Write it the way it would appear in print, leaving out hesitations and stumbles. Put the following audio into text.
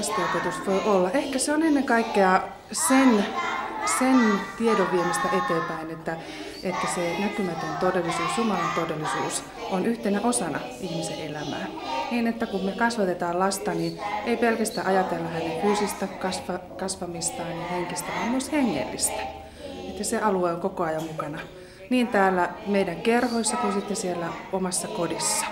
lastenopetus voi olla? Ehkä se on ennen kaikkea sen tiedon viemistä eteenpäin, että se näkymätön todellisuus, Jumalan todellisuus on yhtenä osana ihmisen elämää. Niin, että kun me kasvatetaan lasta, niin ei pelkästään ajatella hänen fyysistä kasvamistaan ja henkistä, vaan myös hengellistä. Että se alue on koko ajan mukana, niin täällä meidän kerhoissa kuin sitten siellä omassa kodissa.